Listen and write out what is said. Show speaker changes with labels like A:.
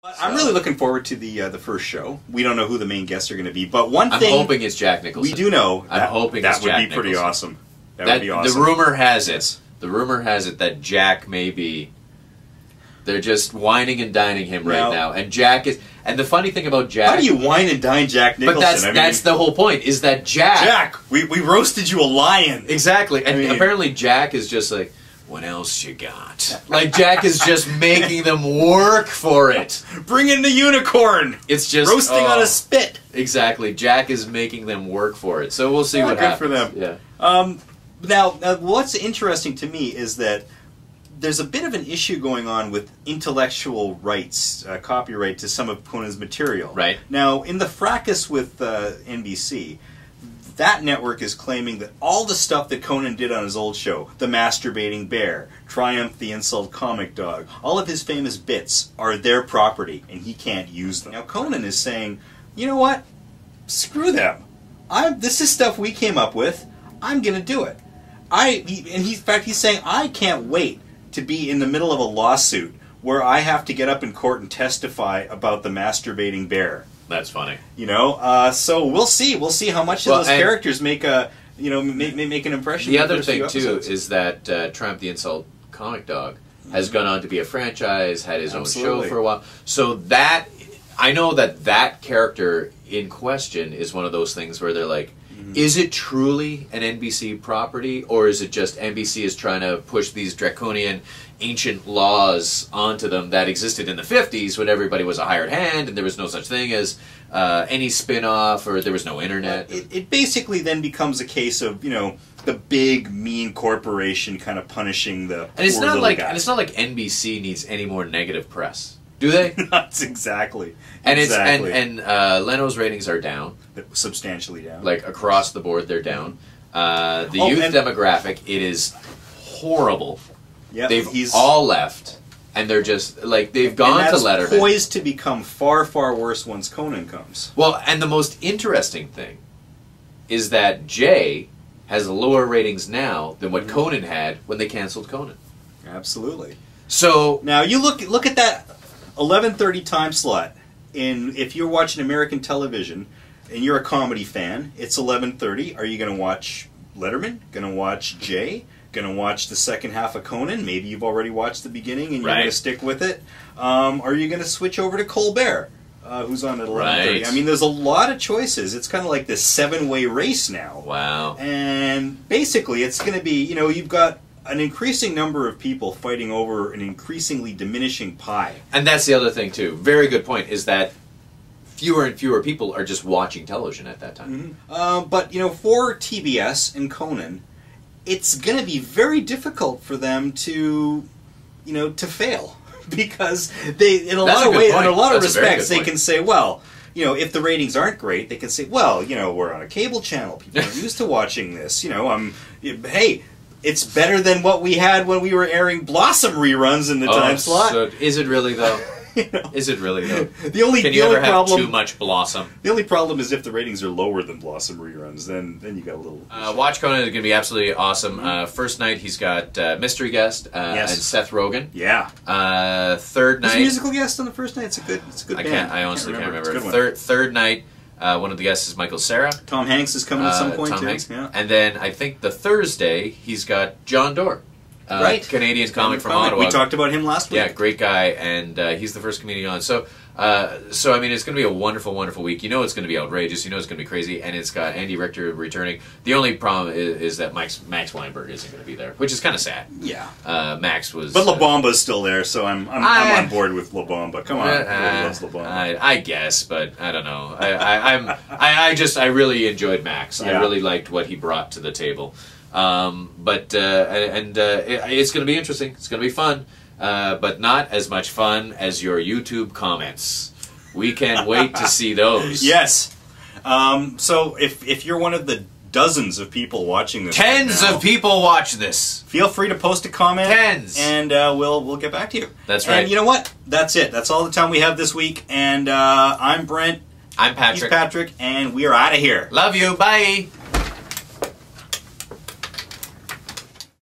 A: I'm really looking forward to the first show. We don't know who the main guests are going to be, but one thing
B: I'm hoping it's Jack Nicholson.
A: We do know
B: I'm hoping
A: that
B: it's
A: would
B: Jack
A: be pretty
B: Nicholson.
A: awesome. That would be awesome.
B: The rumor has it. The rumor has it that Jack may be. They're just whining and dining him right now, and Jack is. And the funny thing about Jack,
A: how do you wine and dine Jack Nicholson?
B: But that's the whole point. Is that Jack?
A: We roasted you a lion.
B: Exactly, and apparently Jack is just like, what else you got? Like Jack is just making them work for it.
A: Bring in the unicorn.
B: It's just
A: roasting on a spit.
B: Exactly, Jack is making them work for it. So we'll see what happens.
A: Good for them. Yeah. Now, what's interesting to me is that there's a bit of an issue going on with intellectual rights, copyright to some of Conan's material.
B: Right.
A: Now, in the fracas with NBC, that network is claiming that all the stuff that Conan did on his old show, The Masturbating Bear, Triumph the Insult Comic Dog, all of his famous bits are their property, and he can't use them. Now, Conan is saying, you know what? Screw them. This is stuff we came up with. I'm going to do it. In fact, he's saying, I can't wait to be in the middle of a lawsuit where I have to get up in court and testify about the masturbating bear.
B: That's funny.
A: You know, so we'll see. We'll see how much of those characters make a, make an impression.
B: The other thing too is that Triumph the Insult Comic Dog has gone on to be a franchise, had his own show for a while. So that I know that character in question is one of those things where they're like, is it truly an NBC property, or is it just NBC is trying to push these draconian ancient laws onto them that existed in the 50s when everybody was a hired hand and there was no such thing as any spin-off, or there was no internet?
A: It basically then becomes a case of, the big, mean corporation kind of punishing the
B: and it's
A: poor
B: not
A: little
B: like
A: guy.
B: And it's not like NBC needs any more negative press. Do they?
A: That's exactly.
B: And Leno's ratings are down.
A: Substantially down.
B: Like across the board, they're down. The youth demographic, it is horrible.
A: Yeah,
B: they've all left, and they're just like they've gone to Letterman.
A: That's poised to become far, far worse once Conan comes.
B: Well, and the most interesting thing is that Jay has lower ratings now than what Conan had when they canceled Conan.
A: Absolutely.
B: So
A: now you look at that 11:30 time slot. If you're watching American television and you're a comedy fan, it's 11:30. Are you going to watch Letterman? Going to watch Jay? Going to watch the second half of Conan? Maybe you've already watched the beginning and you're going to stick with it. Are you going to switch over to Colbert, who's on at 11:30?
B: Right.
A: I mean, there's a lot of choices. It's kind of like this 7-way race now.
B: Wow.
A: And basically, it's going to be, you've got an increasing number of people fighting over an increasingly diminishing pie.
B: And that's the other thing, too. Very good point, is that fewer and fewer people are just watching television at that time.
A: But, for TBS and Conan, it's going to be very difficult for them to, to fail. Because in a lot of respects, they can say, well, if the ratings aren't great, they can say, well, we're on a cable channel. People are used to watching this. Hey, it's better than what we had when we were airing Blossom reruns in the time slot.
B: So is it really, though? Is it really, though?
A: Can
B: you ever have too much Blossom?
A: The only problem is if the ratings are lower than Blossom reruns, then you got a little...
B: Watch Conan is going to be absolutely awesome. First night, he's got Mystery Guest and Seth Rogen.
A: Yeah.
B: Third night...
A: There's a musical guest on the first night. It's a good band.
B: I honestly can't remember. Third night, one of the guests is Michael Cera.
A: Tom Hanks is coming at some point, too.
B: Hanks.
A: Yeah.
B: And then I think the Thursday, he's got John Doerr. Canadian comic from Ottawa.
A: We talked about him last week.
B: Yeah, great guy, and he's the first comedian on. So I mean, it's going to be a wonderful, wonderful week. It's going to be outrageous. It's going to be crazy, and it's got Andy Richter returning. The only problem is that Max Weinberg isn't going to be there, which is kind of sad.
A: Yeah,
B: Max was,
A: but La Bamba's still there, so I'm on board with La Bamba. Come on, everyone loves La Bamba.
B: I guess, but I don't know. I really enjoyed Max. Yeah. I really liked what he brought to the table. It's going to be interesting. It's going to be fun, but not as much fun as your YouTube comments. We can't wait to see those.
A: Yes. So if you're one of the dozens of people watching this,
B: tens of people watch this.
A: Feel free to post a comment.
B: Tens,
A: and we'll get back to you.
B: That's right.
A: And you know what? That's it. That's all the time we have this week. And I'm Brent.
B: I'm Patrick.
A: He's Patrick, and we are out of here.
B: Love you. Bye.